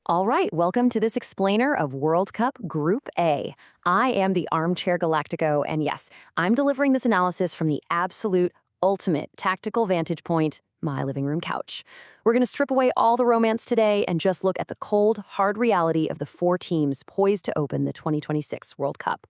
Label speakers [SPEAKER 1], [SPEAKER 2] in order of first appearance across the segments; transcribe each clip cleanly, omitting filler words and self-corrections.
[SPEAKER 1] All right, welcome to this explainer of World Cup Group A. I am the Armchair Galáctico, and yes, I'm delivering this analysis from the absolute ultimate tactical vantage point, my living room couch. We're going to strip away all the romance today and just look at the cold, hard reality of the four teams poised to open the 2026 World Cup.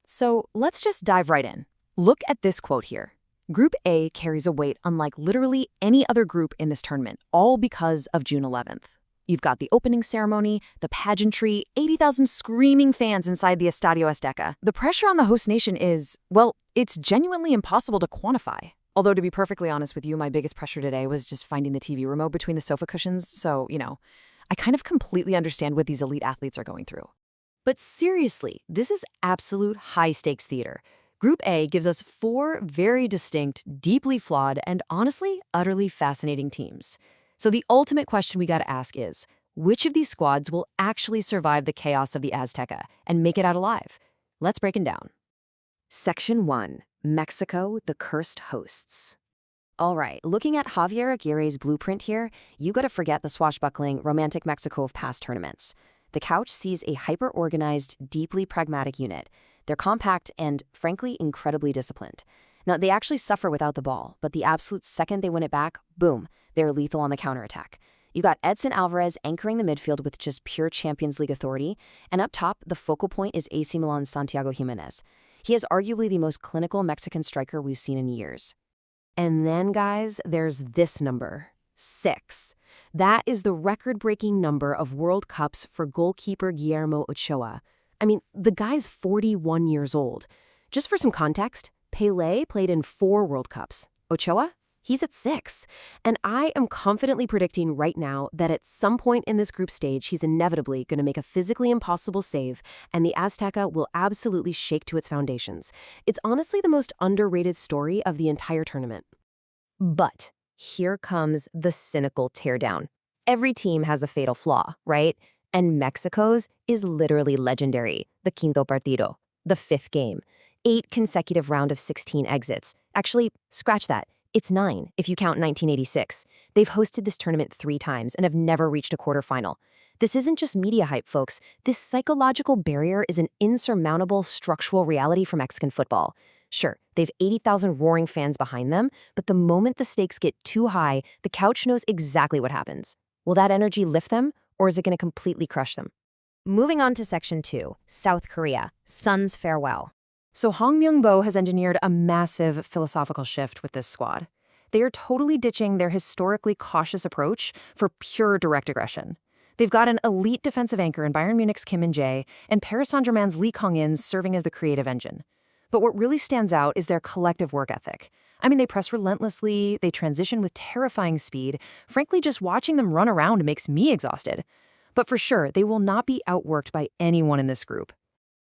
[SPEAKER 1] So let's just dive right in. Look at this quote here. Group A carries a weight unlike literally any other group in this tournament, all because of June 11th. You've got the opening ceremony, the pageantry, 80,000 screaming fans inside the Estadio Azteca. The pressure on the host nation is, well, it's genuinely impossible to quantify. Although, to be perfectly honest with you, my biggest pressure today was just finding the TV remote between the sofa cushions, so, I kind of completely understand what these elite athletes are going through. But seriously, this is absolute high-stakes theater. Group A gives us four very distinct, deeply flawed, and honestly, utterly fascinating teams. So the ultimate question we gotta ask is, which of these squads will actually survive the chaos of the Azteca and make it out alive? Let's break it down. Section 1. Mexico, the cursed hosts. All right, looking at Javier Aguirre's blueprint here, you gotta forget the swashbuckling, romantic Mexico of past tournaments. The couch sees a hyper-organized, deeply pragmatic unit. They're compact and, frankly, incredibly disciplined. Now, they actually suffer without the ball, but the absolute second they win it back, boom, they're lethal on the counterattack. You got Edson Alvarez anchoring the midfield with just pure Champions League authority, and up top, the focal point is AC Milan's Santiago Jimenez. He is arguably the most clinical Mexican striker we've seen in years. And then, guys, there's this number, 6. That is the record-breaking number of World Cups for goalkeeper Guillermo Ochoa. I mean, the guy's 41 years old. Just for some context, Pelé played in 4 World Cups. Ochoa? He's at 6. And I am confidently predicting right now that at some point in this group stage, he's inevitably going to make a physically impossible save, and the Azteca will absolutely shake to its foundations. It's honestly the most underrated story of the entire tournament. But here comes the cynical teardown. Every team has a fatal flaw, right? And Mexico's is literally legendary, the quinto partido, the 5th game. 8 consecutive round of 16 exits. Actually, scratch that. It's 9 if you count 1986. They've hosted this tournament 3 times and have never reached a quarterfinal. This isn't just media hype, folks. This psychological barrier is an insurmountable structural reality for Mexican football. Sure, they've 80,000 roaring fans behind them, but the moment the stakes get too high, the couch knows exactly what happens. Will that energy lift them, or is it going to completely crush them? Moving on to Section 2, South Korea, Sun's farewell. So Hong Myung-bo has engineered a massive philosophical shift with this squad. They are totally ditching their historically cautious approach for pure direct aggression. They've got an elite defensive anchor in Bayern Munich's Kim Min-jae and Paris Saint-Germain's Lee Kong-in serving as the creative engine. But what really stands out is their collective work ethic. I mean, they press relentlessly, they transition with terrifying speed. Frankly, just watching them run around makes me exhausted. But for sure, they will not be outworked by anyone in this group.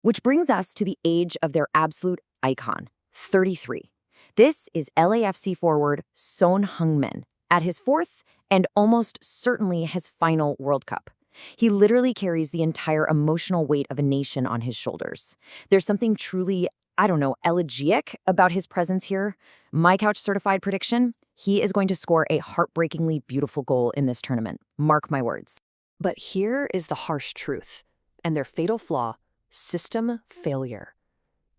[SPEAKER 1] Which brings us to the age of their absolute icon, 33. This is LAFC forward Son Heung-min at his 4th and almost certainly his final World Cup. He literally carries the entire emotional weight of a nation on his shoulders. There's something truly, elegiac about his presence here. My couch certified prediction, he is going to score a heartbreakingly beautiful goal in this tournament. Mark my words. But here is the harsh truth, and their fatal flaw, system failure.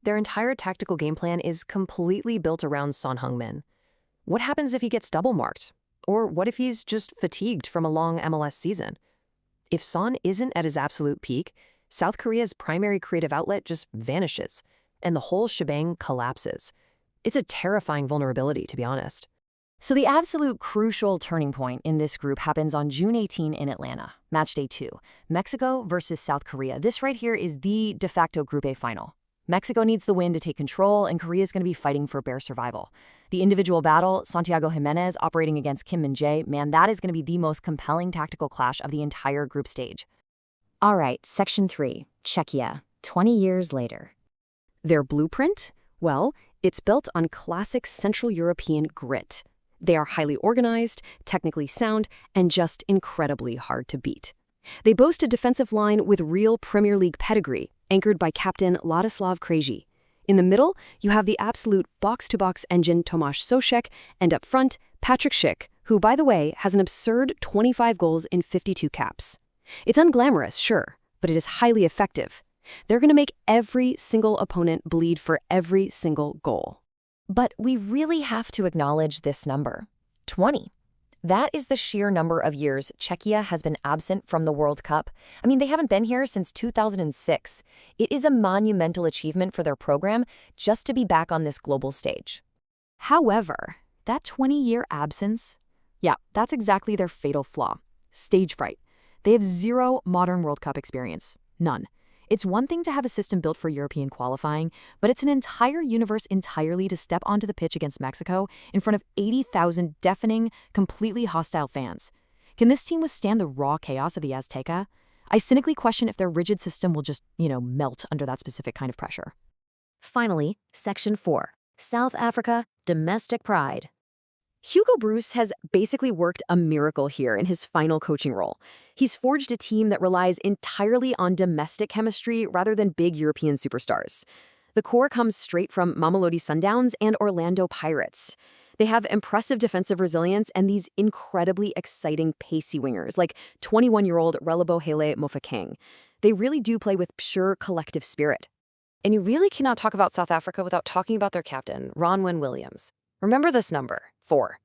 [SPEAKER 1] Their entire tactical game plan is completely built around Son Heung-min. What happens if he gets double-marked? Or what if he's just fatigued from a long MLS season? If Son isn't at his absolute peak, South Korea's primary creative outlet just vanishes, and the whole shebang collapses. It's a terrifying vulnerability, to be honest. So the absolute crucial turning point in this group happens on June 18 in Atlanta, match day 2, Mexico versus South Korea. This right here is the de facto Group A final. Mexico needs the win to take control, and Korea is going to be fighting for bare survival. The individual battle, Santiago Jimenez operating against Kim Min-jae, man, that is going to be the most compelling tactical clash of the entire group stage. All right, Section 3, Czechia, 20 years later. Their blueprint? Well, it's built on classic Central European grit. They are highly organized, technically sound, and just incredibly hard to beat. They boast a defensive line with real Premier League pedigree, anchored by captain Ladislav Krejci. In the middle, you have the absolute box-to-box engine Tomáš Souček, and up front, Patrick Schick, who, by the way, has an absurd 25 goals in 52 caps. It's unglamorous, sure, but it is highly effective. They're going to make every single opponent bleed for every single goal. But we really have to acknowledge this number, 20. That is the sheer number of years Czechia has been absent from the World Cup. I mean, they haven't been here since 2006. It is a monumental achievement for their program just to be back on this global stage. However, that 20-year absence, yeah, that's exactly their fatal flaw. Stage fright. They have zero modern World Cup experience. None. It's one thing to have a system built for European qualifying, but it's an entire universe entirely to step onto the pitch against Mexico in front of 80,000 deafening, completely hostile fans. Can this team withstand the raw chaos of the Azteca? I cynically question if their rigid system will just, melt under that specific kind of pressure. Finally, Section 4. South Africa, Domestic Pride. Hugo Bruce has basically worked a miracle here in his final coaching role. He's forged a team that relies entirely on domestic chemistry rather than big European superstars. The core comes straight from Mamelodi Sundowns and Orlando Pirates. They have impressive defensive resilience and these incredibly exciting pacey wingers like 21-year-old Relebohele Mofokeng. They really do play with pure collective spirit. And you really cannot talk about South Africa without talking about their captain, Ronwen Williams. Remember this number, 4.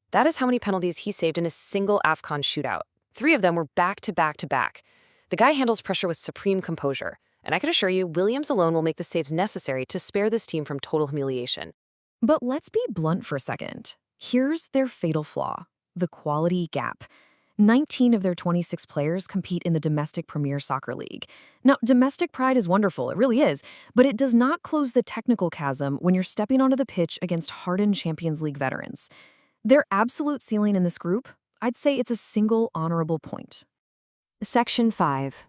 [SPEAKER 1] That is how many penalties he saved in a single AFCON shootout. 3 of them were back-to-back-to-back. The guy handles pressure with supreme composure, and I can assure you, Williams alone will make the saves necessary to spare this team from total humiliation. But let's be blunt for a second. Here's their fatal flaw, the quality gap. 19 of their 26 players compete in the domestic Premier Soccer League. Now, domestic pride is wonderful, it really is, but it does not close the technical chasm when you're stepping onto the pitch against hardened Champions League veterans. Their absolute ceiling in this group, I'd say it's a single honorable point. Section 5.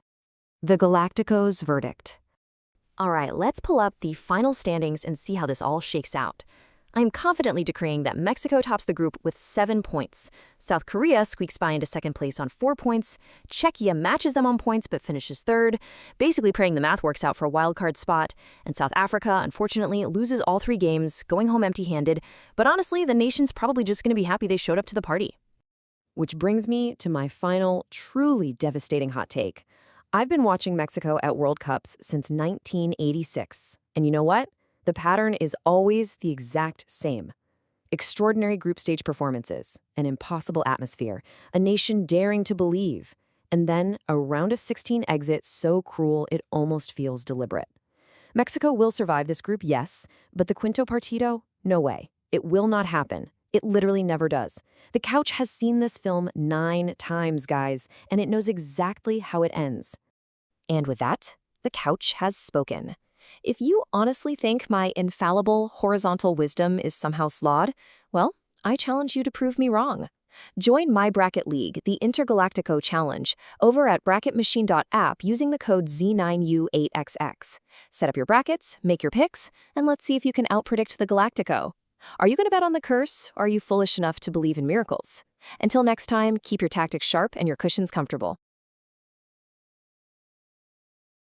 [SPEAKER 1] The Galacticos' verdict. All right, let's pull up the final standings and see how this all shakes out. I'm confidently decreeing that Mexico tops the group with 7 points. South Korea squeaks by into second place on 4 points. Czechia matches them on points but finishes third, basically praying the math works out for a wildcard spot. And South Africa, unfortunately, loses all 3 games, going home empty-handed. But honestly, the nation's probably just going to be happy they showed up to the party. Which brings me to my final, truly devastating hot take. I've been watching Mexico at World Cups since 1986. And you know what? The pattern is always the exact same. Extraordinary group stage performances, an impossible atmosphere, a nation daring to believe, and then a round of 16 exit so cruel it almost feels deliberate. Mexico will survive this group, yes, but the Quinto Partido? No way. It will not happen. It literally never does. The couch has seen this film 9 times, guys, and it knows exactly how it ends. And with that, the couch has spoken. If you honestly think my infallible horizontal wisdom is somehow flawed, well, I challenge you to prove me wrong. Join my bracket league, the Intergalactico Challenge, over at bracketmachine.app using the code Z9U8XX. Set up your brackets, make your picks, and let's see if you can outpredict the Galactico. Are you going to bet on the curse, or are you foolish enough to believe in miracles? Until next time, keep your tactics sharp and your cushions comfortable.